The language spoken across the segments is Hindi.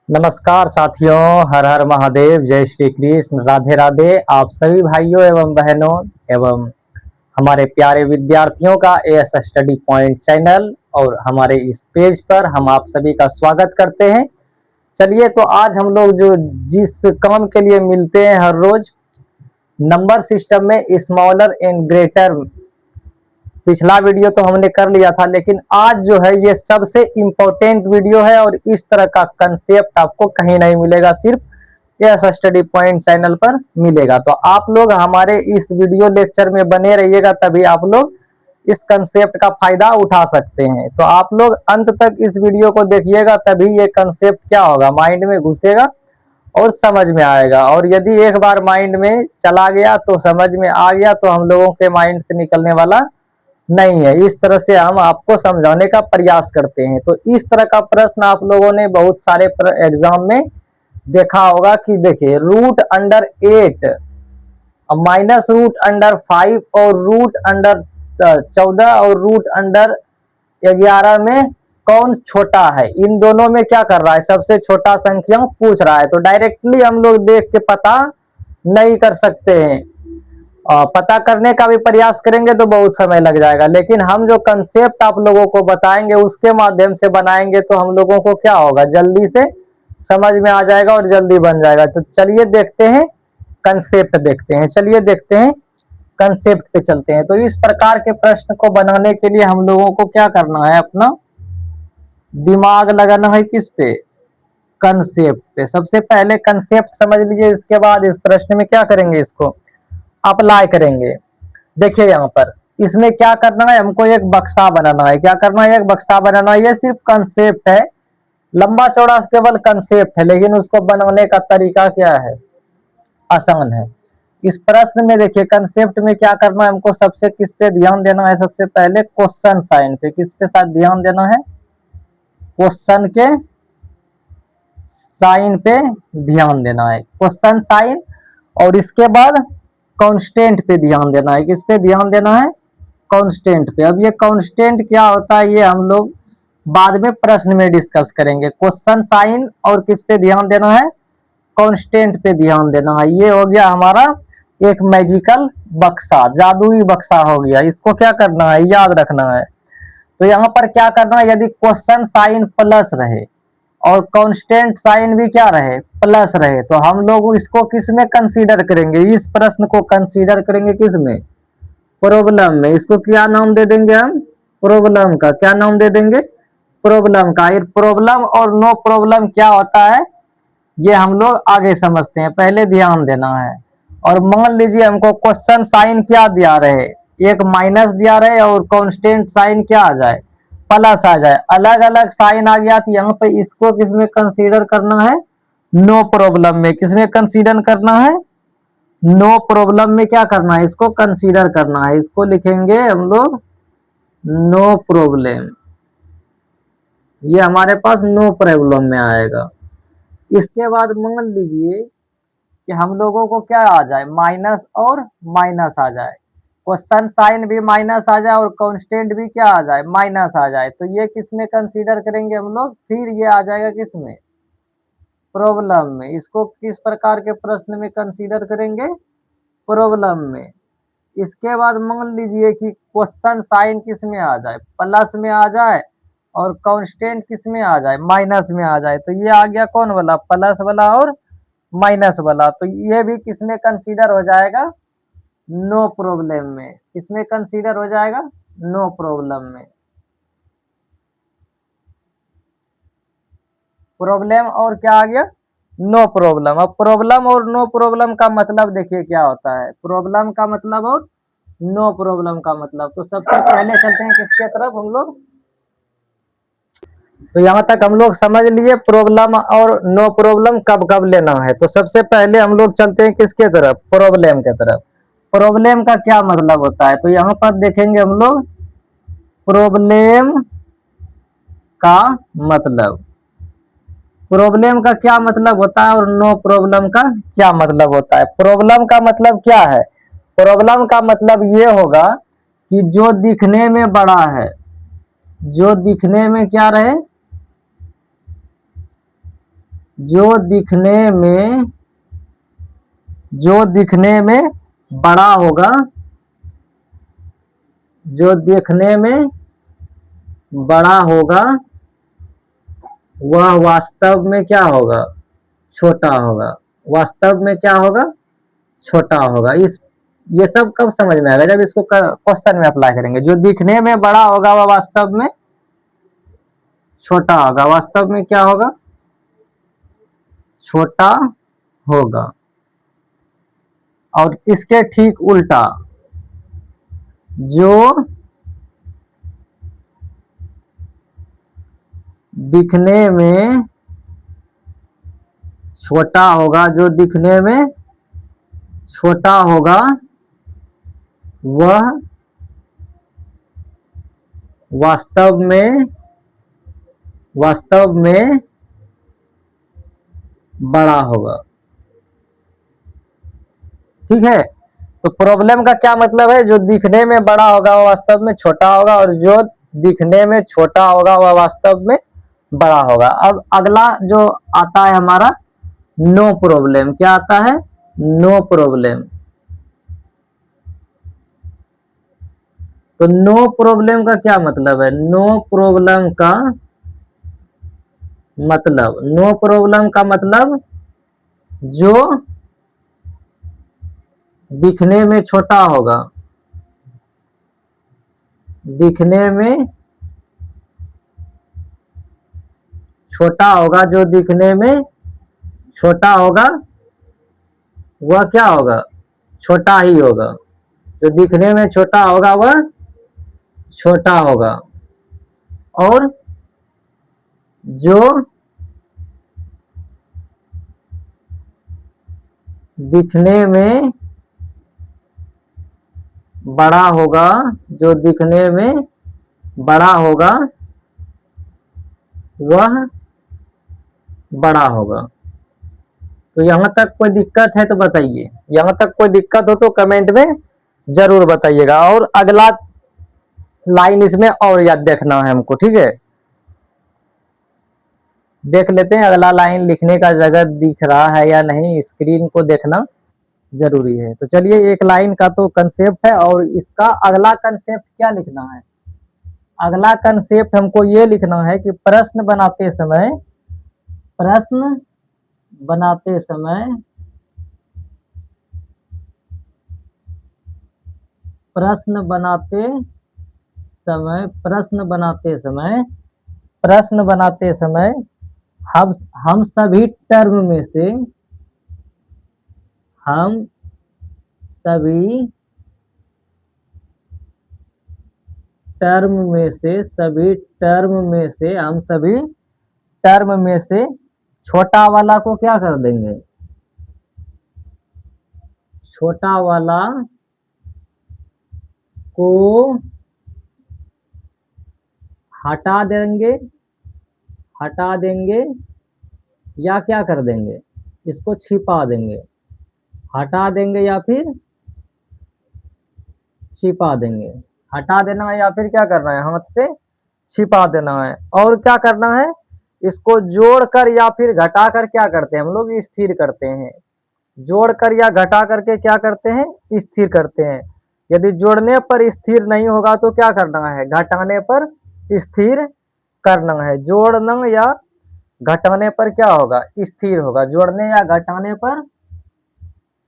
नमस्कार साथियों, हर हर महादेव, जय श्री कृष्ण, राधे राधे। आप सभी भाइयों एवं बहनों एवं हमारे प्यारे विद्यार्थियों का एएस स्टडी पॉइंट चैनल और हमारे इस पेज पर हम आप सभी का स्वागत करते हैं। चलिए, तो आज हम लोग जो जिस काम के लिए मिलते हैं हर रोज, नंबर सिस्टम में स्मॉलर एंड ग्रेटर, पिछला वीडियो तो हमने कर लिया था, लेकिन आज जो है ये सबसे इम्पोर्टेंट वीडियो है और इस तरह का कंसेप्ट आपको कहीं नहीं मिलेगा, सिर्फ यह स्टडी पॉइंट चैनल पर मिलेगा। तो आप लोग हमारे इस वीडियो लेक्चर में बने रहिएगा, तभी आप लोग इस कंसेप्ट का फायदा उठा सकते हैं। तो आप लोग अंत तक इस वीडियो को देखिएगा, तभी ये कंसेप्ट क्या होगा, माइंड में घुसेगा और समझ में आएगा। और यदि एक बार माइंड में चला गया तो समझ में आ गया, तो हम लोगों के माइंड से निकलने वाला नहीं है। इस तरह से हम आपको समझाने का प्रयास करते हैं। तो इस तरह का प्रश्न आप लोगों ने बहुत सारे एग्जाम में देखा होगा कि देखिए, √8 -√5 और √14 और √11 में कौन छोटा है? इन दोनों में क्या कर रहा है, सबसे छोटा संख्या पूछ रहा है। तो डायरेक्टली हम लोग देख के पता नहीं कर सकते हैं, पता करने का भी प्रयास करेंगे तो बहुत समय लग जाएगा। लेकिन हम जो कंसेप्ट आप लोगों को बताएंगे उसके माध्यम से बनाएंगे तो हम लोगों को क्या होगा, जल्दी से समझ में आ जाएगा और जल्दी बन जाएगा। तो चलिए देखते हैं, कंसेप्ट देखते हैं। चलिए देखते हैं, कंसेप्ट पे चलते हैं। तो इस प्रकार के प्रश्न को बनाने के लिए हम लोगों को क्या करना है, अपना दिमाग लगाना है किस पे, कंसेप्ट पे। सबसे पहले कंसेप्ट समझ लीजिए, इसके बाद इस प्रश्न में क्या करेंगे, इसको अप्लाई करेंगे। देखिए यहाँ पर इसमें क्या करना है, हमको एक बक्सा बनाना है। क्या करना है, एक बक्सा बनाना है। ये सिर्फ कंसेप्ट है, लंबा चौड़ा केवल कंसेप्ट है, लेकिन उसको बनाने का तरीका क्या है, आसान है। इस प्रश्न में देखिए, कंसेप्ट में क्या करना है हमको, सबसे किस पे ध्यान देना है, सबसे पहले क्वेश्चन साइन पे। किसके साथ ध्यान देना है, क्वेश्चन के साइन पे ध्यान देना है, क्वेश्चन साइन। और इसके बाद कांस्टेंट पे ध्यान देना है। किस पे ध्यान देना है, कांस्टेंट पे। अब ये कांस्टेंट क्या होता है, ये हम लोग बाद में प्रश्न में डिस्कस करेंगे। क्वेश्चन साइन और किस पे ध्यान देना है, कांस्टेंट पे ध्यान देना है। ये हो गया हमारा एक मैजिकल बक्सा, जादुई बक्सा हो गया। इसको क्या करना है, याद रखना है। तो यहाँ पर क्या करना है, यदि क्वेश्चन साइन प्लस रहे और कांस्टेंट साइन भी क्या रहे, प्लस रहे, तो हम लोग इसको किस में कंसीडर करेंगे, इस प्रश्न को कंसीडर करेंगे किस में, प्रॉब्लम में। इसको क्या नाम दे देंगे हम, प्रॉब्लम का। क्या नाम दे देंगे, प्रॉब्लम का। ये प्रॉब्लम और नो प्रॉब्लम क्या होता है, ये हम लोग आगे समझते हैं, पहले ध्यान देना है। और मान लीजिए हमको क्वेश्चन साइन क्या दिया रहे, एक माइनस दिया रहे और कांस्टेंट साइन क्या आ जाए, प्लस आ जाए। अलग अलग साइन आ गया, तो यहाँ पे इसको किसमें कंसीडर करना है, नो प्रॉब्लम में। किसमें कंसीडर करना है, नो प्रॉब्लम में। क्या करना है, इसको कंसीडर करना है। इसको लिखेंगे हम लोग नो प्रॉब्लम, ये हमारे पास नो प्रॉब्लम में आएगा। इसके बाद मान लीजिए कि हम लोगों को क्या आ जाए, माइनस और माइनस आ जाए, क्वेश्चन साइन भी माइनस आ जाए और कांस्टेंट भी क्या आ जाए, माइनस आ जाए। तो ये किस में कंसीडर करेंगे हम लोग, फिर ये आ जाएगा किस में, प्रॉब्लम में। इसको किस प्रकार के प्रश्न में कंसीडर करेंगे, प्रॉब्लम में। इसके बाद मान लीजिए कि क्वेश्चन साइन किस में आ जाए, प्लस में आ जाए और कांस्टेंट किस में आ जाए, माइनस में आ जाए। तो ये आ गया कौन वाला, प्लस वाला और माइनस वाला। तो ये भी किसमें कंसीडर हो जाएगा, नो प्रॉब्लम में। किसमें कंसीडर हो जाएगा, नो प्रॉब्लम में। प्रॉब्लम और क्या आ गया, नो प्रॉब्लम। अब प्रॉब्लम और नो प्रॉब्लम का मतलब देखिए क्या होता है, प्रॉब्लम का मतलब और नो प्रॉब्लम का मतलब। तो सबसे पहले चलते हैं किसके तरफ हम लोग, तो यहाँ तक हम लोग समझ लिए प्रॉब्लम और नो प्रॉब्लम कब कब लेना है। तो सबसे पहले हम लोग चलते हैं किसके तरफ, प्रॉब्लम के तरफ। प्रॉब्लम का क्या मतलब होता है, तो यहाँ पर देखेंगे हम लोग प्रॉब्लम का मतलब, प्रॉब्लम का क्या मतलब होता है और नो प्रॉब्लम का क्या मतलब होता है। प्रॉब्लम का मतलब क्या है, प्रॉब्लम का मतलब ये होगा कि जो दिखने में बड़ा है, जो दिखने में क्या रहे, जो दिखने में बड़ा होगा, जो दिखने में बड़ा होगा वह वास्तव में क्या होगा, छोटा होगा। वास्तव में क्या होगा, छोटा होगा। इस ये सब कब समझ में आएगा, जब इसको क्वेश्चन में अप्लाई करेंगे। जो दिखने में बड़ा होगा वह वास्तव में छोटा होगा। वास्तव में क्या होगा, छोटा होगा। और इसके ठीक उल्टा, जो दिखने में छोटा होगा, जो दिखने में छोटा होगा वह वास्तव में बड़ा होगा। ठीक है, तो प्रॉब्लम का क्या मतलब है, जो दिखने में बड़ा होगा वह वास्तव में छोटा होगा, और जो दिखने में छोटा होगा वह वास्तव में बड़ा होगा। अब अगला जो आता है हमारा नो प्रॉब्लम। क्या आता है, नो प्रॉब्लम। तो नो प्रॉब्लम का क्या मतलब है, नो प्रॉब्लम का मतलब जो दिखने में छोटा होगा, दिखने में छोटा होगा, जो दिखने में छोटा होगा वह क्या होगा, छोटा ही होगा। जो दिखने में छोटा होगा वह छोटा होगा। और जो दिखने में बड़ा होगा, जो दिखने में बड़ा होगा वह बड़ा होगा। तो यहाँ तक कोई दिक्कत है तो बताइए, यहाँ तक कोई दिक्कत हो तो कमेंट में जरूर बताइएगा। और अगला लाइन इसमें और याद देखना है हमको, ठीक है। देख लेते हैं अगला लाइन लिखने का जगह दिख रहा है या नहीं, स्क्रीन को देखना जरूरी है। तो चलिए, एक लाइन का तो कंसेप्ट है, और इसका अगला कंसेप्ट क्या लिखना है। अगला कंसेप्ट हमको ये लिखना है कि प्रश्न बनाते समय प्रश्न बनाते समय प्रश्न बनाते समय प्रश्न बनाते समय प्रश्न बनाते समय हम सभी टर्म में से हम सभी टर्म में से सभी टर्म में से हम सभी टर्म में से छोटा वाला को क्या कर देंगे, छोटा वाला को हटा देंगे, हटा देंगे या क्या कर देंगे, इसको छिपा देंगे। हटा देंगे या फिर छिपा देंगे। हटा देना है या फिर क्या करना है, हाथ से छिपा देना है। और क्या करना है, इसको जोड़कर या फिर घटाकर क्या करते हैं हम लोग, स्थिर करते हैं। जोड़कर या घटा करके क्या करते हैं, स्थिर करते हैं। यदि जोड़ने पर स्थिर नहीं होगा तो क्या करना है, घटाने पर स्थिर करना है। जोड़ना या घटाने पर क्या होगा, स्थिर होगा। जोड़ने या घटाने पर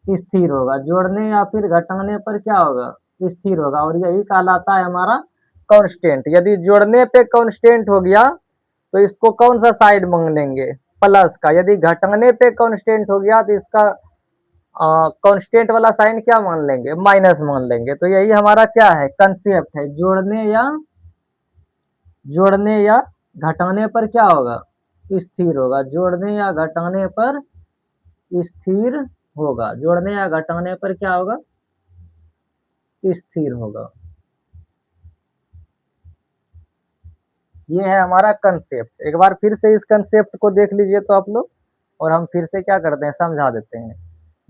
स्थिर होगा, जोड़ने या फिर घटाने पर क्या होगा, स्थिर होगा। और यही कहलाता है हमारा कांस्टेंट। यदि जोड़ने पे कांस्टेंट हो गया तो इसको कौन सा साइड मान लेंगे, प्लस का। यदि घटाने पे कांस्टेंट हो गया तो इसका कांस्टेंट वाला साइन क्या मान लेंगे, माइनस मान लेंगे। तो यही हमारा क्या है, कंसेप्ट है। जोड़ने या घटाने पर क्या होगा, स्थिर होगा। जोड़ने या घटाने पर स्थिर होगा। जोड़ने या घटाने पर क्या होगा, स्थिर होगा। ये है हमारा कंसेप्ट। एक बार फिर से इस कंसेप्ट को देख लीजिए तो आप लोग, और हम फिर से क्या करते हैं, समझा देते हैं।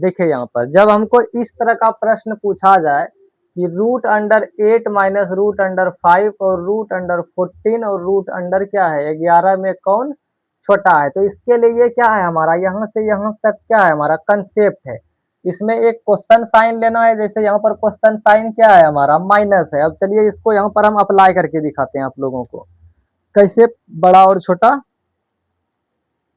देखिए यहाँ पर जब हमको इस तरह का प्रश्न पूछा जाए कि √8 माइनस √5 और √14 और √11 क्या है 11 में कौन छोटा है। तो इसके लिए ये क्या है हमारा, यहाँ से यहाँ तक क्या है हमारा कंसेप्ट है। इसमें एक क्वेश्चन साइन लेना है, जैसे यहाँ पर क्वेश्चन साइन क्या है हमारा, माइनस है। अब चलिए इसको यहाँ पर हम अप्लाई करके दिखाते हैं आप लोगों को, कैसे बड़ा और छोटा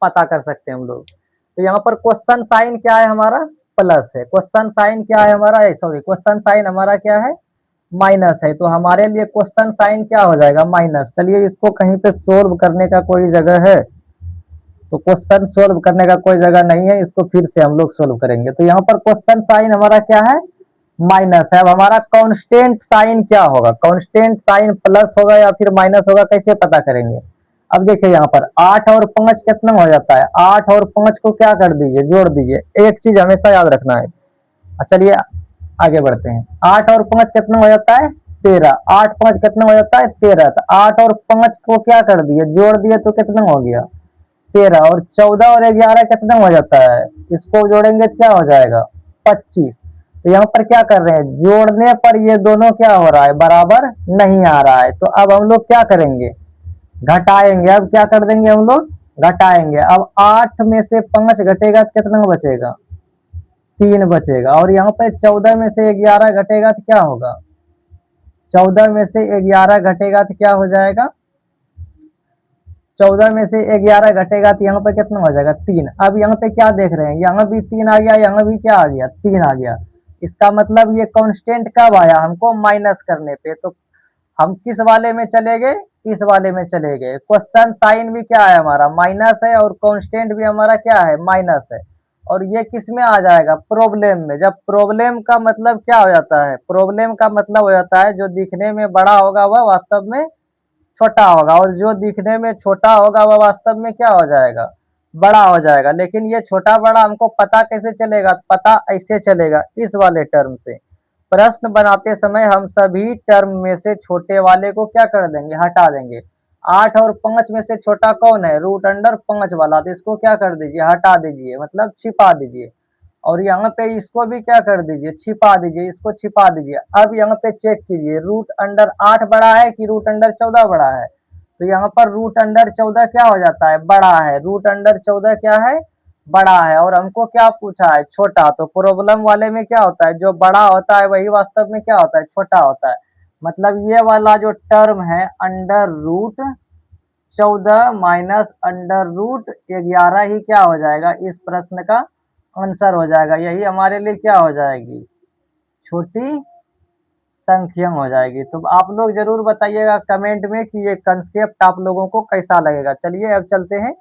पता कर सकते हैं हम लोग। तो यहाँ पर क्वेश्चन साइन क्या है हमारा, प्लस है। क्वेश्चन साइन क्या है हमारा, सॉरी क्वेश्चन साइन हमारा क्या है, माइनस है। तो हमारे लिए क्वेश्चन साइन क्या हो जाएगा, माइनस। चलिए इसको कहीं पे सोल्व करने का कोई जगह है, तो क्वेश्चन सोल्व करने का कोई जगह नहीं है, इसको फिर से हम लोग सोल्व करेंगे। तो यहाँ पर क्वेश्चन साइन हमारा क्या है, माइनस है। अब हमारा कांस्टेंट साइन क्या होगा, कांस्टेंट साइन प्लस होगा या फिर माइनस होगा, कैसे पता करेंगे। अब देखिए यहाँ पर 8 और 5 कितना हो जाता है, 8 और 5 को क्या कर दीजिए, जोड़ दीजिए। एक चीज हमेशा याद रखना है। चलिए आगे बढ़ते हैं। 8 और 5 कितना हो जाता है, 13। 8 5 कितना हो जाता है, 13। तो 8 और 5 को क्या कर दिए, जोड़ दिए, तो कितना हो गया, 13। और 14 और 11 कितना हो जाता है, इसको जोड़ेंगे क्या हो जाएगा, 25। तो यहाँ पर क्या कर रहे हैं, जोड़ने पर ये दोनों क्या हो रहा है, बराबर नहीं आ रहा है। तो अब हम लोग क्या करेंगे, घटाएंगे। अब क्या कर देंगे हम लोग, घटाएंगे। अब 8 में से 5 घटेगा तो कितना बचेगा, 3 बचेगा। और यहाँ पे 14 में से 11 घटेगा तो क्या होगा, 14 में से 11 घटेगा तो क्या हो जाएगा, 14 में से 11 घटेगा तो यहाँ पे कितना हो जाएगा, 3। अब यहाँ पे क्या देख रहे हैं, यहाँ भी 3 आ गया, यहाँ भी क्या आ गया, 3 आ गया। इसका मतलब ये कांस्टेंट कब आया हमको, माइनस करने पे। तो हम किस वाले में चले गए, इस वाले में चले गए। क्वेश्चन साइन भी क्या है हमारा, माइनस है, और कांस्टेंट भी हमारा क्या है, माइनस है। और ये किस में आ जाएगा, प्रॉब्लम में। जब प्रॉब्लम का मतलब क्या हो जाता है, प्रॉब्लम का मतलब हो जाता है जो दिखने में बड़ा होगा वह वास्तव में छोटा होगा, और जो दिखने में छोटा होगा वह वास्तव में क्या हो जाएगा, बड़ा हो जाएगा। लेकिन ये छोटा बड़ा हमको पता कैसे चलेगा, पता ऐसे चलेगा, इस वाले टर्म से। प्रश्न बनाते समय हम सभी टर्म में से छोटे वाले को क्या कर देंगे, हटा देंगे। 8 और 5 में से छोटा कौन है, रूट अंडर 5 वाला, तो इसको क्या कर दीजिए, हटा दीजिए, मतलब छिपा दीजिए। और यहाँ पे इसको भी क्या कर दीजिए, छिपा दीजिए, इसको छिपा दीजिए। अब यहाँ पे चेक कीजिए, रूट अंडर 8 बड़ा है कि रूट अंडर 14 बड़ा है। तो यहाँ पर रूट अंडर 14 क्या हो जाता है, बड़ा है। रूट अंडर 14 क्या है, बड़ा है। और हमको क्या पूछा है, छोटा। तो प्रॉब्लम वाले में क्या होता है, जो बड़ा होता है वही वास्तव में क्या होता है, छोटा होता है। मतलब ये वाला जो टर्म है under root 14 minus under root 11 ही क्या हो जाएगा, इस प्रश्न का आंसर हो जाएगा। यही हमारे लिए क्या हो जाएगी, छोटी संख्या हो जाएगी। तो आप लोग जरूर बताइएगा कमेंट में कि ये कंसेप्ट आप लोगों को कैसा लगेगा। चलिए अब चलते हैं,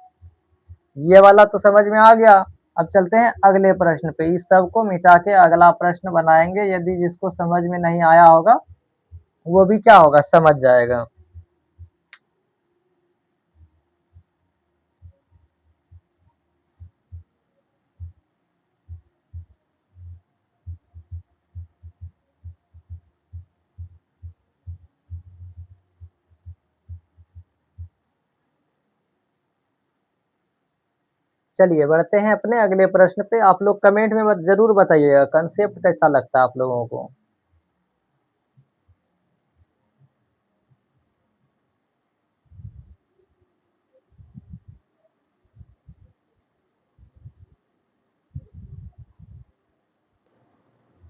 ये वाला तो समझ में आ गया। अब चलते हैं अगले प्रश्न पे। इस सब को मिटा के अगला प्रश्न बनाएंगे। यदि जिसको समझ में नहीं आया होगा वो भी क्या होगा, समझ जाएगा। चलिए बढ़ते हैं अपने अगले प्रश्न पे। आप लोग कमेंट में जरूर बताइएगा कंसेप्ट कैसा लगता है आप लोगों को।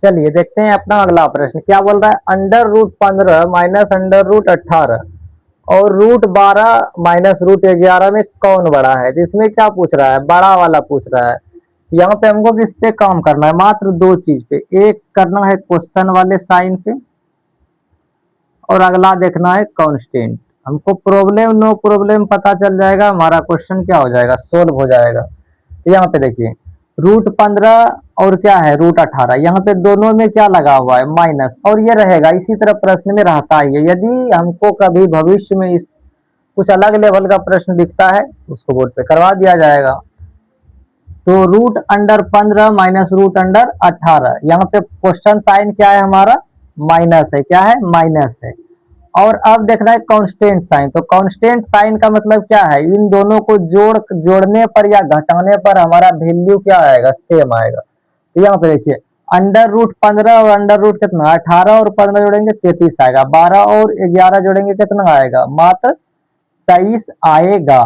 चलिए देखते हैं अपना अगला प्रश्न क्या बोल रहा है। Under root 15 minus under root 18 और रूट 12 माइनस रूट 11 में कौन बड़ा है। जिसमें क्या पूछ रहा है, बड़ा वाला पूछ रहा है। यहाँ पे हमको किस पे काम करना है, मात्र दो चीज पे। एक करना है क्वेश्चन वाले साइन पे, और अगला देखना है कांस्टेंट। हमको प्रॉब्लम नो प्रॉब्लम पता चल जाएगा, हमारा क्वेश्चन क्या हो जाएगा, सोल्व हो जाएगा। तो यहाँ पे देखिए रूट 15 और क्या है रूट 18, यहाँ पे दोनों में क्या लगा हुआ है, माइनस। और ये रहेगा, इसी तरह प्रश्न में रहता ही है। यदि हमको कभी भविष्य में इस कुछ अलग लेवल का प्रश्न दिखता है उसको बोर्ड पे करवा दिया जाएगा। तो root under 15 minus root under 18, यहाँ पे क्वेश्चन साइन क्या है हमारा, माइनस है। क्या है, माइनस है। और अब देखना है कांस्टेंट साइन। तो कांस्टेंट साइन का मतलब क्या है, इन दोनों को जोड़ने पर या घटाने पर हमारा वैल्यू क्या आएगा, सेम आएगा। तो यहाँ पे देखिए अंडर रूट 15 और अंडर रूट कितना, 18 और 15 जोड़ेंगे 33 आएगा। 12 और 11 जोड़ेंगे कितना आएगा, मात्र 23 आएगा।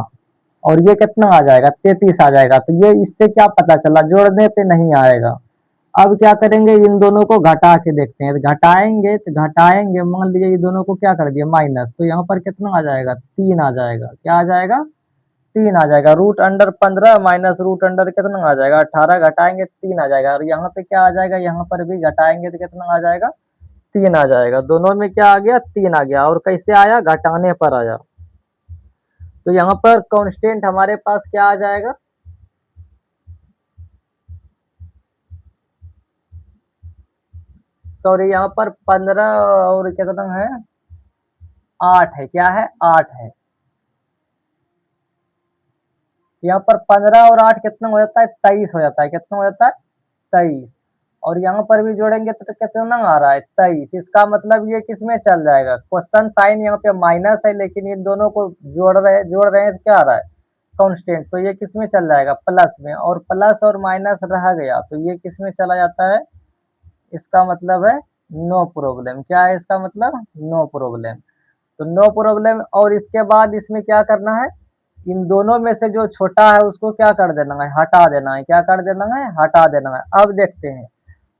और ये कितना आ जाएगा 33 आ जाएगा। तो ये इससे क्या पता चला, जोड़ने पे नहीं आएगा। अब क्या करेंगे, इन दोनों को घटा के देखते हैं। तो घटाएंगे मान लीजिए ये दोनों को क्या कर दिया माइनस, तो यहाँ पर कितना आ जाएगा 3 आ जाएगा। क्या आ जाएगा 3 आ जाएगा। Root under 15 minus root under कितना आ जाएगा 18, घटाएंगे 3 आ जाएगा। और यहाँ पे क्या आ जाएगा, यहाँ पर भी घटाएंगे तो कितना आ जाएगा 3 आ जाएगा। दोनों में क्या आ गया 3 आ गया। और कैसे आया, घटाने पर आया। तो यहाँ पर कांस्टेंट हमारे पास क्या आ जाएगा, सॉरी यहाँ पर 15 और कितना है 8 है। क्या है 8 है। यहाँ पर 15 और 8 कितना हो जाता है 23 हो जाता है। कितना हो जाता है 23। और यहाँ पर भी जोड़ेंगे तो कितना आ रहा है 23। इसका मतलब ये किस में चल जाएगा, क्वेश्चन साइन यहाँ पे माइनस है लेकिन इन दोनों को जोड़ रहे हैं तो क्या आ रहा है कांस्टेंट, तो ये किस में चल जाएगा प्लस में। और प्लस और माइनस रह गया तो ये किस में चला जाता है, इसका मतलब है नो प्रॉब्लम। क्या है इसका मतलब, नो प्रॉब्लम। तो नो प्रॉब्लम। और इसके बाद इसमें क्या करना है, इन दोनों में से जो छोटा है उसको क्या कर देना है, हटा देना है। क्या कर देना है, हटा देना है। अब देखते हैं,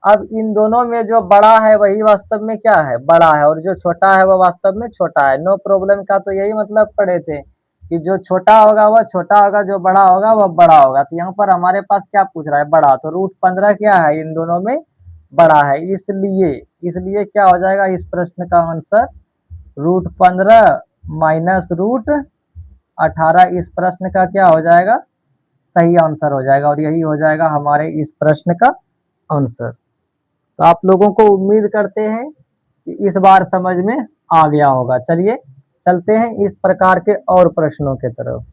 अब इन दोनों में जो बड़ा है वही वास्तव में क्या है, बड़ा है, और जो छोटा है वह वास्तव में छोटा है। नो प्रॉब्लम का तो यही मतलब पढ़े थे कि जो छोटा होगा वह छोटा होगा, जो बड़ा होगा वह बड़ा होगा। तो यहाँ पर हमारे पास क्या पूछ रहा है, बड़ा। तो रूट 15 क्या है, इन दोनों में बड़ा है। इसलिए क्या हो जाएगा इस प्रश्न का आंसर, रूट 15 माइनस रूट 18 इस प्रश्न का क्या हो जाएगा, सही आंसर हो जाएगा। और यही हो जाएगा हमारे इस प्रश्न का आंसर। तो आप लोगों को उम्मीद करते हैं कि इस बार समझ में आ गया होगा। चलिए चलते हैं इस प्रकार के और प्रश्नों के तरफ।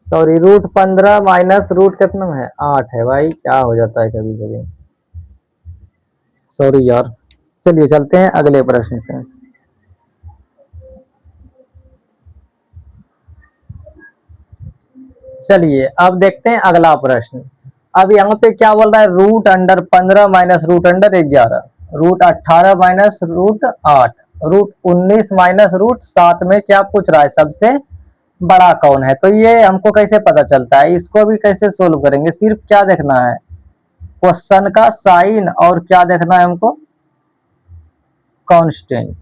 सॉरी, रूट 15 माइनस रूट कितना है 8 है। भाई क्या हो जाता है कभी कभी, सॉरी यार। चलिए चलते हैं अगले प्रश्न पे। चलिए अब देखते हैं अगला प्रश्न। अब यहाँ पे क्या बोल रहा है, root under 15 minus root under 11, root 18 minus root 8, root 19 minus root 7 में क्या पूछ रहा है, सबसे बड़ा कौन है। तो ये हमको कैसे पता चलता है, इसको भी कैसे सोल्व करेंगे। सिर्फ क्या देखना है, क्वेश्चन का साइन, और क्या देखना है हमको, कांस्टेंट।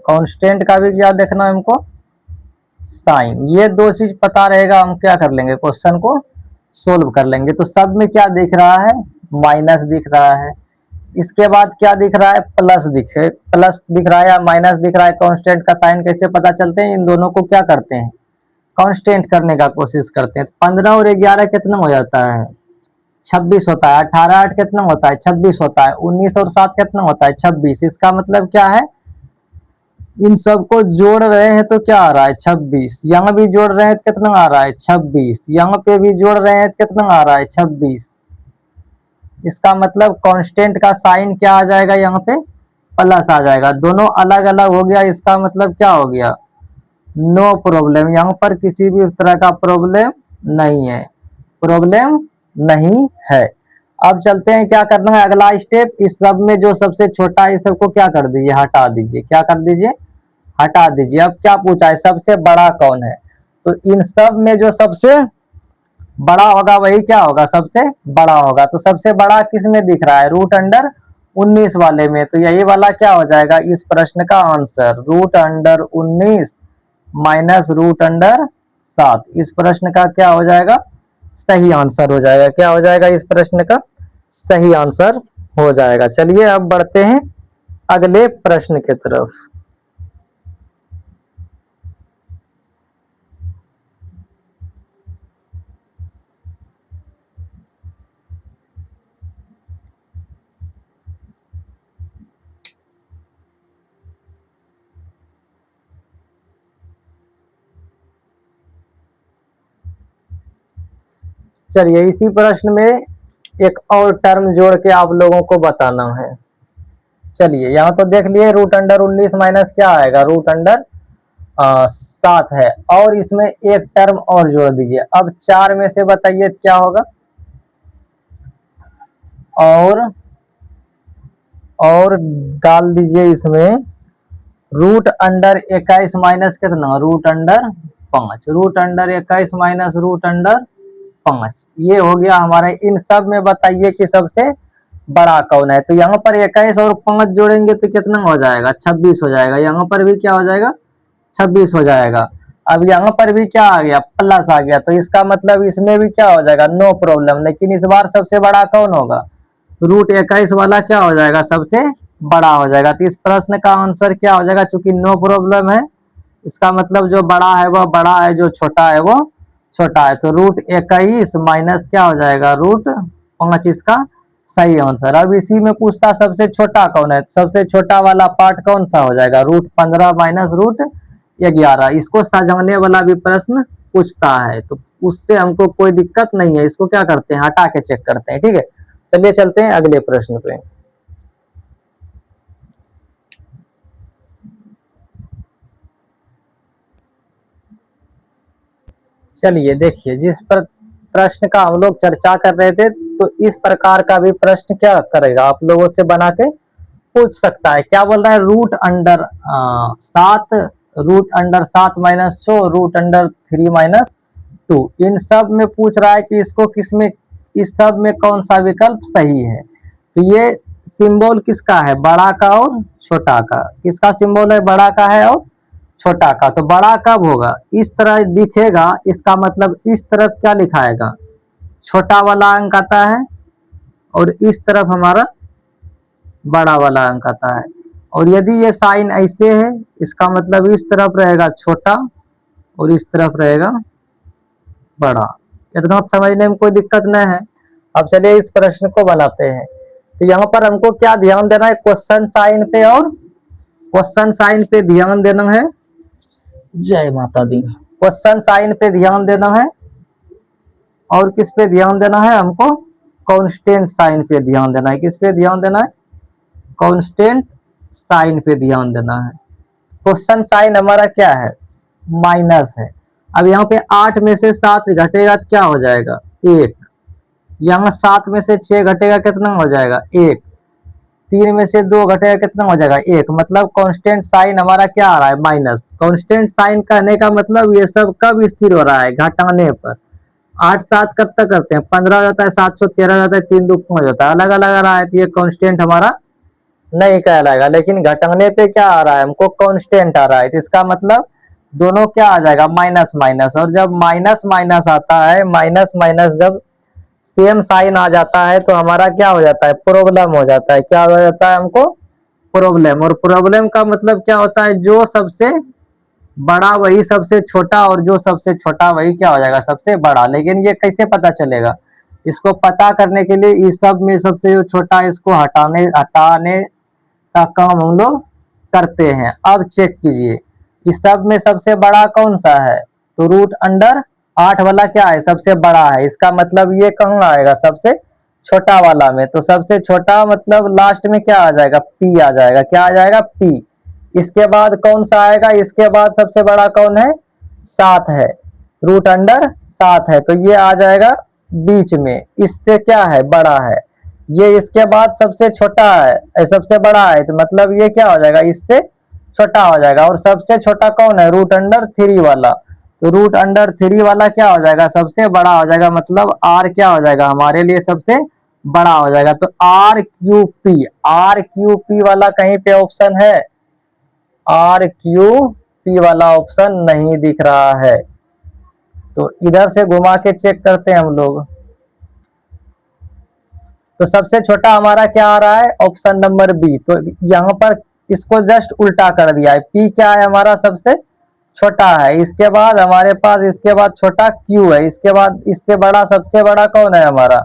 कांस्टेंट का भी क्या देखना है हमको, साइन। ये दो चीज पता रहेगा, हम क्या कर लेंगे, क्वेश्चन को सोल्व कर लेंगे। तो सब में क्या दिख रहा है, माइनस दिख रहा है। इसके बाद क्या दिख रहा है, प्लस दिख रहा है या माइनस दिख रहा है। कांस्टेंट का साइन कैसे पता चलते हैं, इन दोनों को क्या करते हैं, कांस्टेंट करने का कोशिश करते हैं। 15 और 11 कितना हो जाता है 26 होता है। 18 8 कितना होता है 26 होता है। 19 और 7 कितना होता है 26। इसका मतलब क्या है, इन सबको जोड़ रहे हैं तो क्या आ रहा है 26। यहाँ भी जोड़ रहे हैं तो कितना आ रहा है 26। यहाँ पे भी जोड़ रहे हैं तो कितना आ रहा है 26। इसका मतलब कांस्टेंट का साइन क्या आ जाएगा, यहाँ पे प्लस आ जाएगा। दोनों अलग अलग हो गया, इसका मतलब क्या हो गया, नो प्रॉब्लम। यहाँ पर किसी भी तरह का प्रॉब्लम नहीं है, प्रॉब्लम नहीं है। अब चलते हैं, क्या करना है अगला स्टेप। इस सब में जो सबसे छोटा है इस सबको क्या कर दीजिए, हटा दीजिए। क्या कर दीजिए, हटा दीजिए। अब क्या पूछा है, सबसे बड़ा कौन है। तो इन सब में जो सबसे बड़ा होगा वही क्या होगा, सबसे बड़ा होगा। तो सबसे बड़ा किस में दिख रहा है, रूट अंडर 19 वाले में। तो यही वाला क्या हो जाएगा इस प्रश्न का answer, root under 19 minus root under 7 इस प्रश्न का क्या हो जाएगा, सही आंसर हो जाएगा। क्या हो जाएगा, इस प्रश्न का सही आंसर हो जाएगा। चलिए अब बढ़ते हैं अगले प्रश्न की तरफ। चलिए इसी प्रश्न में एक और टर्म जोड़ के आप लोगों को बताना है। चलिए यहाँ तो देख लिए, रूट अंडर 19 माइनस क्या आएगा, रूट अंडर 7 है। और इसमें एक टर्म और जोड़ दीजिए। अब 4 में से बताइए क्या होगा, और डाल दीजिए इसमें रूट अंडर 21 माइनस कितना, root under 5, root under 21 minus root under 5, ये हो गया हमारे। इन सब में बताइए कि सबसे बड़ा कौन है। तो यहाँ पर 21 और 5 जोड़ेंगे तो कितना हो जाएगा, 26 हो जाएगा। यहाँ पर भी क्या हो जाएगा, 26 हो जाएगा। अब यहाँ पर भी क्या आ गया, प्लस आ गया, तो इसका मतलब इसमें भी क्या हो जाएगा, नो प्रॉब्लम। लेकिन इस बार सबसे बड़ा कौन होगा, रूट 21 वाला क्या हो जाएगा, सबसे बड़ा हो जाएगा। तो इस प्रश्न का आंसर क्या हो जाएगा, चूंकि नो प्रॉब्लम है, इसका मतलब जो बड़ा है वह बड़ा है, जो छोटा है वो छोटा है। तो रूट 21 माइनस क्या हो जाएगा, रूट 5 इसका सही आंसर। अब इसी में पूछता सबसे छोटा कौन है, सबसे छोटा वाला पार्ट कौन सा हो जाएगा, रूट 15 माइनस रूट 11। इसको सजाने वाला भी प्रश्न पूछता है, तो उससे हमको कोई दिक्कत नहीं है। इसको क्या करते हैं, हटा के चेक करते हैं। ठीक है, चलिए चलते हैं अगले प्रश्न पे। चलिए देखिए, जिस पर प्रश्न का हम लोग चर्चा कर रहे थे, तो इस प्रकार का भी प्रश्न क्या करेगा, आप लोगों से बना के पूछ सकता है। क्या बोल रहा है, root under 7, root under 7 minus 6, root under 3 minus 2। इन सब में पूछ रहा है कि इसको किसमें, इस सब में कौन सा विकल्प सही है। तो ये सिंबल किसका है, बड़ा का और छोटा का। किसका सिंबल है, बड़ा का है और छोटा का। तो बड़ा कब होगा, इस तरह दिखेगा, इसका मतलब इस तरफ क्या लिखाएगा, छोटा वाला अंक आता है, और इस तरफ हमारा बड़ा वाला अंक आता है। और यदि ये साइन ऐसे है, इसका मतलब इस तरफ रहेगा छोटा और इस तरफ रहेगा बड़ा। इतना समझने में कोई दिक्कत नहीं है। अब चलिए इस प्रश्न को बनाते हैं। तो यहाँ पर हमको क्या ध्यान देना है, क्वेश्चन साइन पे, और क्वेश्चन साइन पे ध्यान देना है। जय माता दी। क्वेश्चन साइन पे ध्यान देना है, और किस पे ध्यान देना है हमको, कांस्टेंट साइन पे ध्यान देना है। किस पे ध्यान देना है, कांस्टेंट साइन पे ध्यान देना है। क्वेश्चन साइन हमारा क्या है, माइनस है। अब यहाँ पे 8 में से 7 घटेगा तो क्या हो जाएगा, 1। यहाँ 7 में से 6 घटेगा, कितना हो जाएगा, 1। 3 में से 2 घटेगा, कितना हो जाएगा, 1। मतलब कांस्टेंट साइन हमारा क्या आ रहा है, माइनस। कांस्टेंट साइन कहने का मतलब ये सब कब स्थिर हो रहा है, घटाने पर। 8 7 कब तक करते हैं, 15 हो जाता है, 713 हो जाता है, 3 2 5 होता है। अलग अलग आ रहा है तो ये कांस्टेंट हमारा नहीं कहलाएगा। लेकिन घटाने पे क्या आ रहा है, हमको कांस्टेंट आ रहा है, तो इसका मतलब दोनों क्या आ जाएगा, माइनस माइनस। और जब माइनस माइनस आता है, माइनस माइनस जब सेम साइन आ जाता है, तो हमारा क्या हो जाता है, प्रॉब्लम हो जाता है। क्या हो जाता है हमको, प्रॉब्लम। और प्रॉब्लम का मतलब क्या होता है, जो सबसे बड़ा वही सबसे छोटा, और जो सबसे छोटा वही क्या हो जाएगा, सबसे बड़ा। लेकिन ये कैसे पता चलेगा, इसको पता करने के लिए इस सब में सबसे जो छोटा है इसको हटाने हटाने का काम हम लोग करते हैं। अब चेक कीजिए, इस सब में सबसे बड़ा कौन सा है, तो रूट अंडर 8 वाला क्या है, सबसे बड़ा है। इसका मतलब ये कहाँ आएगा, सबसे छोटा वाला में। तो सबसे छोटा मतलब लास्ट में क्या आ जाएगा, पी आ जाएगा। क्या आ जाएगा, पी। इसके बाद कौन सा आएगा, इसके बाद सबसे बड़ा कौन है, 7 है, रूट अंडर 7 है, तो ये आ जाएगा बीच में, इससे क्या है, बड़ा है। ये इसके बाद सबसे छोटा है, सबसे बड़ा है, तो मतलब ये क्या हो जाएगा, इससे छोटा हो जाएगा। और सबसे छोटा कौन है, रूट अंडर 3 वाला। तो रूट अंडर 3 वाला क्या हो जाएगा, सबसे बड़ा हो जाएगा। मतलब आर क्या हो जाएगा, हमारे लिए सबसे बड़ा हो जाएगा। तो R Q P, R Q P वाला कहीं पे ऑप्शन है, आर क्यू पी वाला ऑप्शन नहीं दिख रहा है। तो इधर से घुमा के चेक करते हैं हम लोग। तो सबसे छोटा हमारा क्या आ रहा है, ऑप्शन नंबर बी। तो यहाँ पर इसको जस्ट उल्टा कर दिया है, पी क्या है हमारा, सबसे छोटा है। इसके बाद हमारे पास, इसके बाद छोटा क्यू है, इसके बाद इससे बड़ा, सबसे बड़ा कौन है हमारा,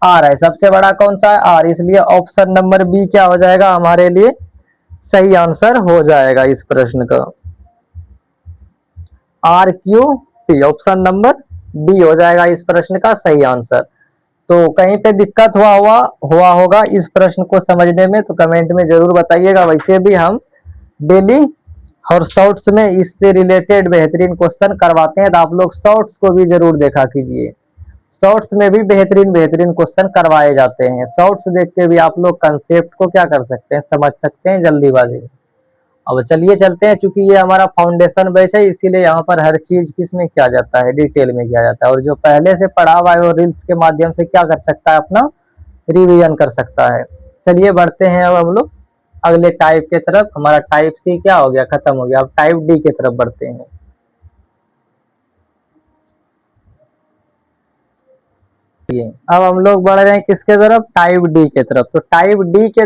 आर है। सबसे बड़ा कौन सा है, आर। इसलिए ऑप्शन नंबर बी क्या हो जाएगा, हमारे लिए सही आंसर हो जाएगा इस प्रश्न का। R Q P, option number B हो जाएगा इस प्रश्न का सही आंसर। तो कहीं पे दिक्कत हुआ होगा इस प्रश्न को समझने में, तो कमेंट में जरूर बताइएगा। वैसे भी हम डेली और शॉर्ट्स में इससे रिलेटेड बेहतरीन क्वेश्चन करवाते हैं, तो आप लोग शॉर्ट्स को भी जरूर देखा कीजिए। शॉर्ट्स में भी बेहतरीन बेहतरीन क्वेश्चन करवाए जाते हैं। शॉर्ट्स देख के भी आप लोग कंसेप्ट को क्या कर सकते हैं, समझ सकते हैं जल्दीबाजी। अब चलिए चलते हैं, क्योंकि ये हमारा फाउंडेशन बैच है इसीलिए यहाँ पर हर चीज किसमें किया जाता है, डिटेल में किया जाता है। और जो पहले से पढ़ा हुआ है वो रील्स के माध्यम से क्या कर सकता है, अपना रिवीजन कर सकता है। चलिए बढ़ते हैं अब हम लोग अगले टाइप के तरफ। हमारा टाइप सी क्या हो गया, खत्म हो गया। अब टाइप डी की तरफ बढ़ते हैं। अब हम लोग बढ़ रहे हैं किसके तरफ, टाइप डी के तरफ। तो टाइप डी के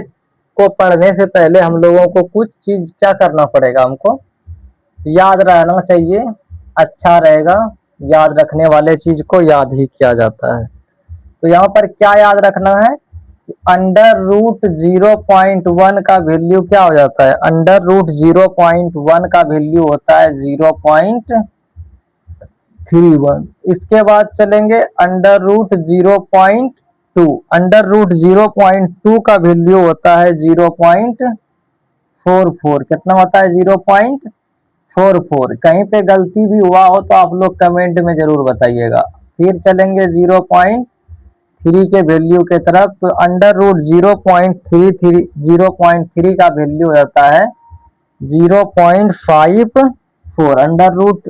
को पढ़ने से पहले हम लोगों को कुछ चीज क्या करना पड़ेगा, हमको याद रहना चाहिए, अच्छा रहेगा। याद रखने वाले चीज को याद ही किया जाता है। तो यहाँ पर क्या याद रखना है, अंडर रूट 0.1 का वैल्यू क्या हो जाता है, अंडर रूट 0.1 का वैल्यू होता है 0.31। इसके बाद चलेंगे अंडर रूट 0.2, अंडर रूट 0.2 का वैल्यू होता है 0.44। कितना होता है, 0.44। कहीं पे गलती भी हुआ हो तो आप लोग कमेंट में जरूर बताइएगा। फिर चलेंगे 0.3 के वैल्यू के तरफ। तो अंडर रूट 0.3 का वैल्यू होता है 0.54। अंडर रूट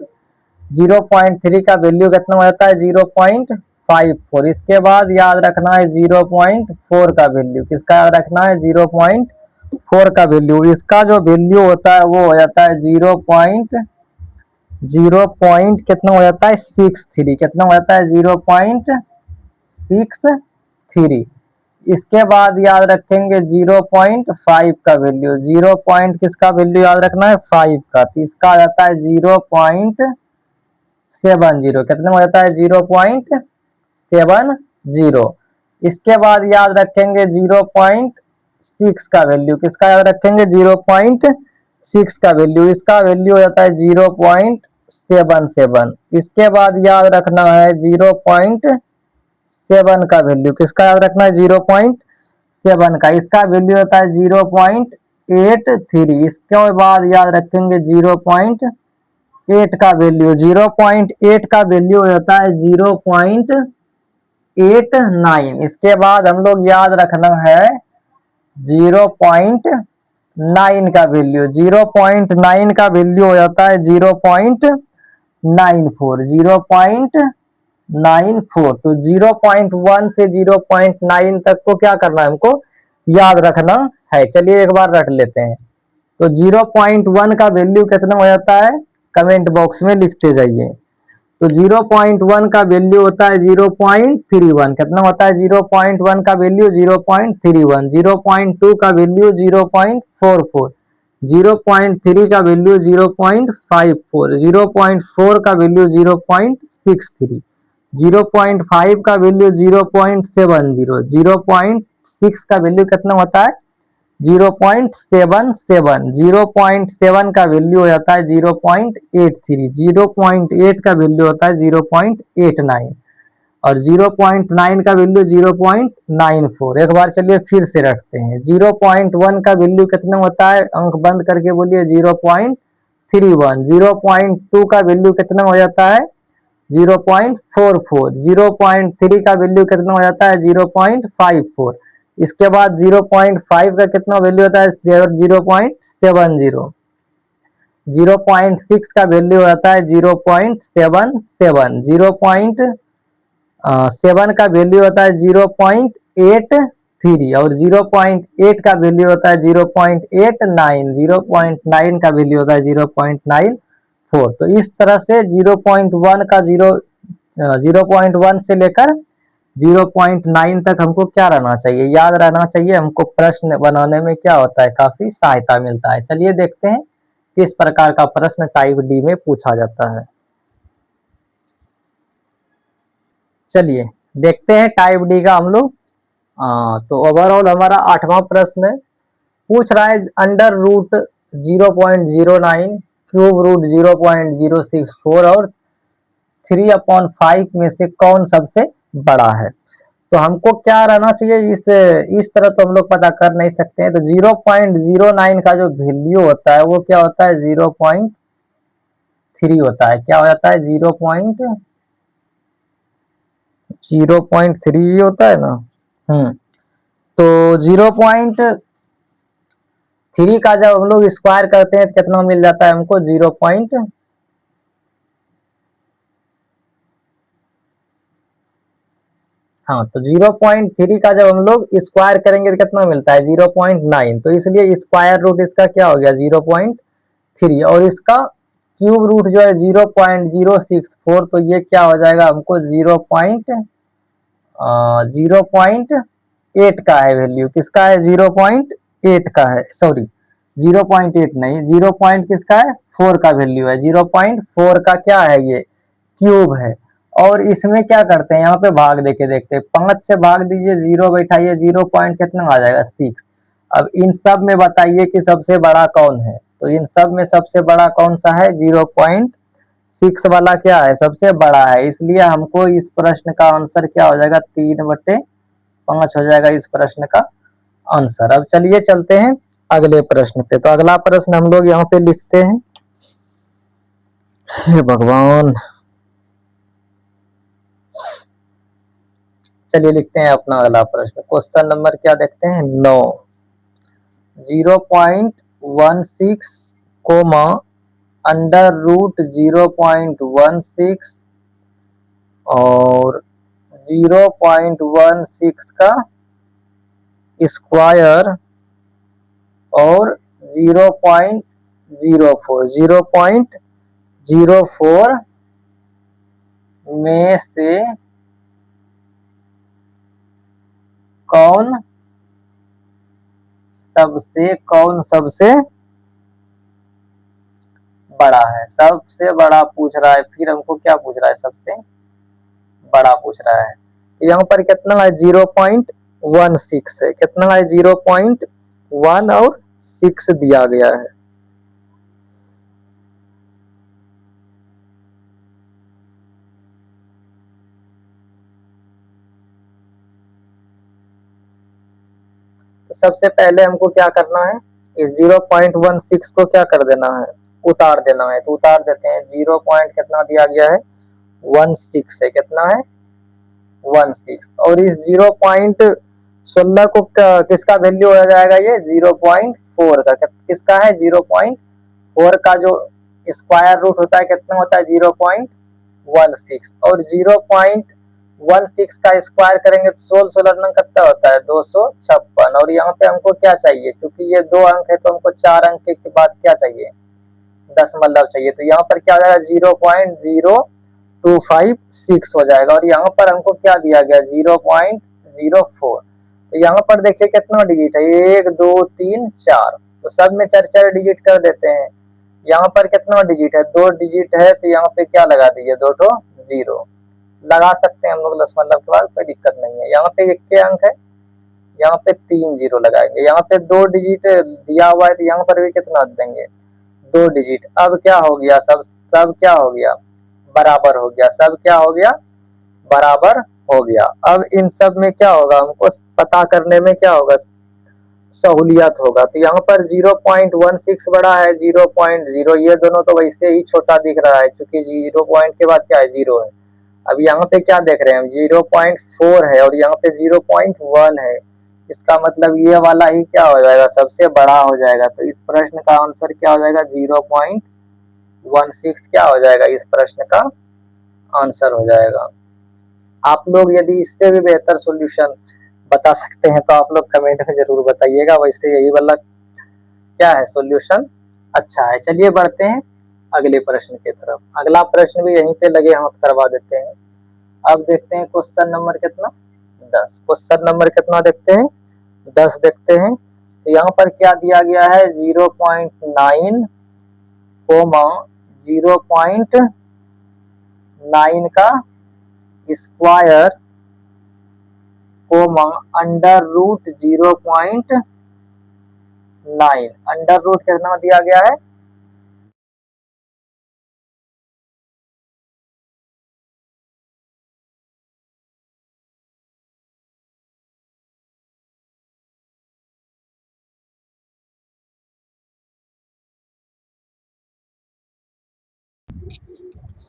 0.3 का वैल्यू कितना हो जाता है, 0.54। इसके बाद याद रखना है 0.4 का वैल्यू, किसका याद रखना है, 0.4 का वैल्यू। इसका जो वैल्यू होता है वो हो जाता है 0. कितना हो जाता है, 63। कितना हो जाता है, 0.63। इसके बाद याद रखेंगे 0.5 का वैल्यू, 0. किसका वैल्यू याद रखना है, 5 का। तो इसका आ जाता है 0.70। कितने हो जाता है, 0.70। इसके बाद याद रखेंगे 0.6 का वैल्यू, किसका याद रखेंगे, 0.6 का वैल्यू। इसका वैल्यू हो जाता है 0.77। इसके बाद याद रखना है 0.7 का वैल्यू, किसका याद रखना है, 0.7 का। इसका वैल्यू होता है 0.83। इसके बाद याद रखेंगे 0.8 का वैल्यू, 0.8 का वैल्यू होता है 0.89। इसके बाद हम लोग याद रखना है 0.9 का वैल्यू, 0.9 का वैल्यू हो जाता है 0.94, 0.94। तो 0.1 से 0.9 तक को क्या करना है, हमको याद रखना है। चलिए एक बार रट लेते हैं। तो 0.1 का वैल्यू कितना हो जाता है, कमेंट बॉक्स में लिखते जाइए। तो 0.1 का वैल्यू होता है 0.31। कितना होता है, 0.1 का वैल्यू 0.31। 0.2 का वैल्यू 0.44। 0.3 का वैल्यू 0.54। 0.4 का वैल्यू 0.63। 0.5 का वैल्यू 0.70। 0.6 का वैल्यू कितना होता है, 0.77। 0.7 का वैल्यू हो जाता है 0.83। 0.8 का वैल्यू होता है 0.89 और 0.9 का वैल्यू 0.94। एक बार चलिए फिर से रखते हैं। 0.1 का वैल्यू कितना होता है, अंक बंद करके बोलिए, 0.31। 0.2 का वैल्यू कितना हो जाता है, 0.44। 0.3 का वैल्यू कितना हो जाता है, 0.54। इसके बाद 0.5 का कितना वैल्यू होता है, 0.70। 0.6 का वैल्यू होता है 0.77। 0.7 का वैल्यू होता है 0.83 और 0.8 का वैल्यू होता है 0.89। 0.9 का वैल्यू होता है 0.94। तो इस तरह से 0.1 का 0.1 से लेकर 0.9 तक हमको क्या रहना चाहिए, याद रहना चाहिए। हमको प्रश्न बनाने में क्या होता है, काफी सहायता मिलता है। चलिए देखते हैं किस प्रकार का प्रश्न टाइप डी में पूछा जाता है। चलिए देखते हैं टाइप डी का हम लोग। तो ओवरऑल हमारा 8वां प्रश्न है, पूछ रहा है अंडर रूट 0.09, क्यूब रूट 0.064 और 3/5 में से कौन सबसे बड़ा है। तो हमको क्या रहना चाहिए, इस तरह तो हम लोग पता कर नहीं सकते हैं। तो 0.09 का जो वैल्यू होता है वो क्या होता है, 0.3 होता है। क्या हो जाता है, 0.3 होता है ना। तो 0. 3 का जब हम लोग स्क्वायर करते हैं तो कितना मिल जाता है हमको 0. हाँ, तो 0.3 का जब हम लोग स्क्वायर करेंगे तो कितना मिलता है 0.9। तो इसलिए स्क्वायर रूट इसका क्या हो गया 0.3, और इसका क्यूब रूट जो है 0.064। तो ये क्या हो जाएगा हमको 0.8 का है वैल्यू। किसका है 0.8 का है, सॉरी 0.8 नहीं, 0 पॉइंट किसका है 4 का वैल्यू है। 0.4 का क्या है ये क्यूब है। और इसमें क्या करते हैं यहाँ पे भाग देके देखते हैं, 5 से भाग दीजिए, 0 बैठाइए, 0 पॉइंट कितना आ जाएगा 6। अब इन सब में बताइए कि सबसे बड़ा कौन है। तो इन सब में सबसे बड़ा कौन सा है 0.6 वाला क्या है सबसे बड़ा है। इसलिए हमको इस प्रश्न का आंसर क्या हो जाएगा 3/5 हो जाएगा इस प्रश्न का आंसर। अब चलिए चलते हैं अगले प्रश्न पे। तो अगला प्रश्न हम लोग यहाँ पे लिखते हैं, हे भगवान, चलिए लिखते हैं अपना अगला प्रश्न। क्वेश्चन नंबर क्या देखते हैं 9। 0.16 कोमा अंडर रूट 0.16 और 0.16 का स्क्वायर और 0.04 में से कौन सबसे बड़ा है। सबसे बड़ा पूछ रहा है, फिर हमको क्या पूछ रहा है सबसे बड़ा पूछ रहा है। तो यहाँ पर कितना है 0.16 है, कितना है 0.1 और 6 दिया गया है। तो सबसे पहले हमको क्या करना है, इस 0.16 को क्या कर देना है उतार देना है। तो उतार देते हैं, 0 पॉइंट कितना दिया गया है 16 है, कितना है 16। और इस 0.16 को किसका वैल्यू हो जाएगा ये 0.4 का। किसका है 0.4 का जो स्क्वायर रूट होता है कितना होता है 0.16। और 0.16 का स्क्वायर करेंगे तो 16 कितना होता है 256। और यहाँ पे हमको क्या चाहिए, क्योंकि ये 2 अंक है तो हमको 4 अंक के बाद क्या चाहिए दशमलव चाहिए। तो यहाँ पर क्या हो जाएगा 0.0256 हो जाएगा। और यहाँ पर हमको क्या दिया गया 0.04। तो यहाँ पर देखिए कितना डिजिट है 1 2 3 4, तो सब में 4 डिजिट कर देते हैं। यहाँ पर कितना डिजिट है 2 डिजिट है, तो यहाँ पे क्या लगा दीजिए 2 0 लगा सकते हैं हम लोग दशमलव के बाद, कोई दिक्कत नहीं है। यहाँ पे 1 के अंक है, यहाँ पे 3 0 लगाएंगे। यहाँ पे 2 डिजिट दिया हुआ है तो यहाँ पर भी कितना देंगे 2 डिजिट। अब क्या हो गया सब क्या हो गया बराबर हो गया, सब क्या हो गया बराबर हो गया। अब इन सब में क्या होगा हमको पता करने में क्या होगा सहूलियत होगा। तो यहाँ पर 0.16 बड़ा है 0.0, ये दोनों तो वैसे ही छोटा दिख रहा है क्योंकि 0 पॉइंट के बाद क्या है 0 है। अब यहाँ पे क्या देख रहे हैं हम 0.4 है और यहाँ पे 0.1 है, इसका मतलब ये वाला ही क्या हो जाएगा सबसे बड़ा हो जाएगा। तो इस प्रश्न का आंसर क्या हो जाएगा 0.16 क्या हो जाएगा इस प्रश्न का आंसर हो जाएगा। आप लोग यदि इससे भी बेहतर सॉल्यूशन बता सकते हैं तो आप लोग कमेंट में जरूर बताइएगा। वैसे यही वाला क्या है सॉल्यूशन अच्छा है। चलिए बढ़ते हैं अगले प्रश्न की तरफ। अगला प्रश्न भी यहीं पे लगे हाथ करवा देते हैं। अब देखते हैं क्वेश्चन नंबर कितना 10। क्वेश्चन नंबर कितना देखते हैं 10 देखते हैं। तो यहाँ पर क्या दिया गया है 0.9 कोमा 0.9 का square comma under root 0.9। Under root कितना दिया गया है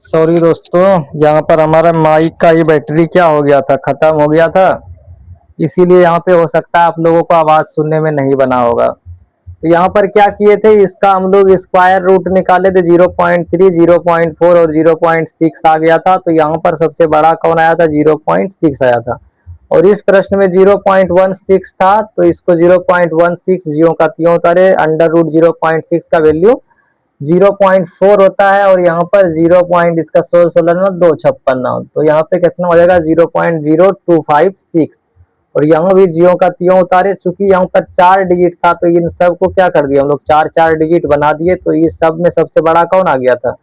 सॉरी दोस्तों, यहाँ पर हमारा माइक का ही बैटरी क्या हो गया था खत्म हो गया था, इसीलिए यहाँ पे हो सकता है आप लोगों को आवाज सुनने में नहीं बना होगा। तो यहाँ पर क्या किए थे, इसका हम लोग स्क्वायर रूट निकाले थे 0.3, 0.4 और 0.6 आ गया था। तो यहाँ पर सबसे बड़ा कौन आया था, 0.6 आया था। और इस प्रश्न में 0.16 था, तो इसको 0.16 ज्यों का त्यों उतारे, अंडर रूट 0.6 का वैल्यू 0.4 होता है। और यहाँ पर 0 पॉइंट इसका 16 2 56, तो यहाँ पे कितना हो जाएगा 0.0256। और यहाँ भी जियो का त्यों उतारे, चूंकि यहाँ पर 4 डिजिट था तो इन सब को क्या कर दिया हम लोग, 4 डिजिट बना दिए। तो ये सब में सबसे बड़ा कौन आ गया था,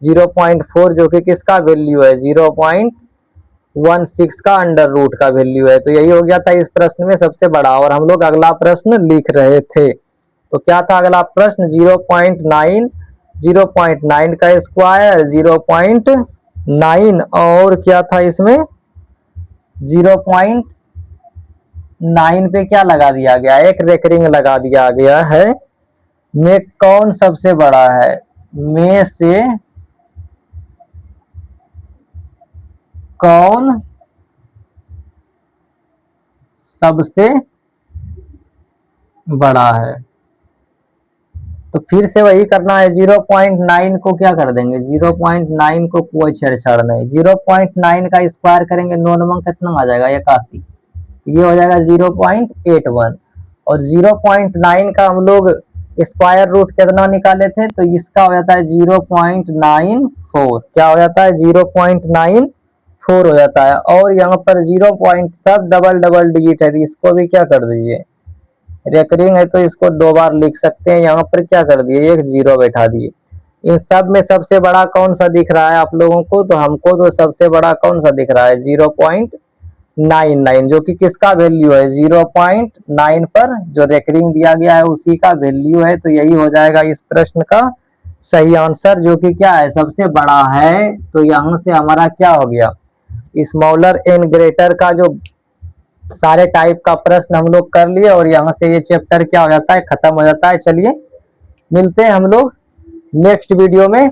0.4, जो कि किसका वैल्यू है, 0.16 का अंडर रूट का वैल्यू है। तो यही हो गया था इस प्रश्न में सबसे बड़ा। और हम लोग अगला प्रश्न लिख रहे थे, तो क्या था अगला प्रश्न, 0.9, 0.9 का स्क्वायर, 0.9 और क्या था इसमें 0.9 पे क्या लगा दिया गया, एक रेकरिंग लगा दिया गया है, में कौन सबसे बड़ा है, में से कौन सबसे बड़ा है। तो फिर से वही करना है, 0.9 को क्या कर देंगे, 0.9 को कोई छेड़छाड़ नहीं, 0.9 का स्क्वायर करेंगे 9 नंबर कितना आ जाएगा 81, ये हो जाएगा 0.81। और 0.9 का हम लोग स्क्वायर रूट कितना निकाले थे, तो इसका हो जाता है 0.94, क्या हो जाता है 0.94 हो जाता है। और यहाँ पर 0 पॉइंट सब डबल डबल डिजिट है, इसको भी क्या कर दीजिए, रेकरिंग है तो इसको 2 बार लिख सकते हैं। यहाँ पर क्या कर दिए, एक 0 बैठा दिए। इन सब में सबसे बड़ा कौन सा दिख रहा है आप लोगों को, तो हमको तो सबसे बड़ा कौन सा दिख रहा है 0.99, जो कि किसका वैल्यू है, 0.9 पर जो रेकरिंग दिया गया है उसी का वैल्यू है। तो यही हो जाएगा इस प्रश्न का सही आंसर, जो कि क्या है, सबसे बड़ा है। तो यहाँ से हमारा क्या हो गया, स्मॉलर एन ग्रेटर का जो सारे टाइप का प्रश्न हम लोग कर लिए, और यहाँ से ये चैप्टर क्या हो जाता है, खत्म हो जाता है। चलिए मिलते हैं हम लोग नेक्स्ट वीडियो में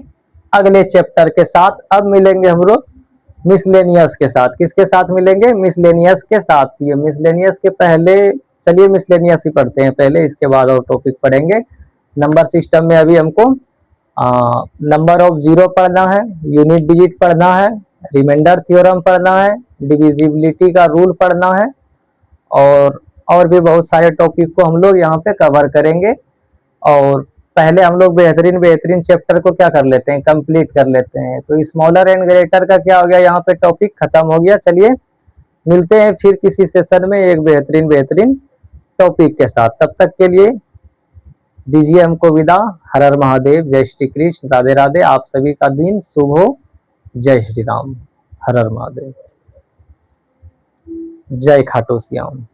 अगले चैप्टर के साथ। अब मिलेंगे हम लोग मिसलेनियस के साथ, किसके साथ मिलेंगे, मिसलेनियस के साथ। ये मिसलेनियस के पहले, चलिए मिसलेनियस ही पढ़ते हैं पहले, इसके बाद और टॉपिक पढ़ेंगे। नंबर सिस्टम में अभी हमको नंबर ऑफ जीरो पढ़ना है, यूनिट डिजिट पढ़ना है, रिमाइंडर थ्योरम पढ़ना है, डिविजिबिलिटी का रूल पढ़ना है, और भी बहुत सारे टॉपिक को हम लोग यहाँ पे कवर करेंगे। और पहले हम लोग बेहतरीन बेहतरीन चैप्टर को क्या कर लेते हैं, कंप्लीट कर लेते हैं। तो स्मॉलर एंड ग्रेटर का क्या हो गया, यहाँ पे टॉपिक खत्म हो गया। चलिए मिलते हैं फिर किसी सेशन में एक बेहतरीन बेहतरीन टॉपिक के साथ। तब तक के लिए दीजिए हमको विदा। हर हर महादेव, जय श्री कृष्ण, राधे राधे। आप सभी का दिन शुभ हो। जय श्री राम, हर हर महादेव, जय खाटू श्याम।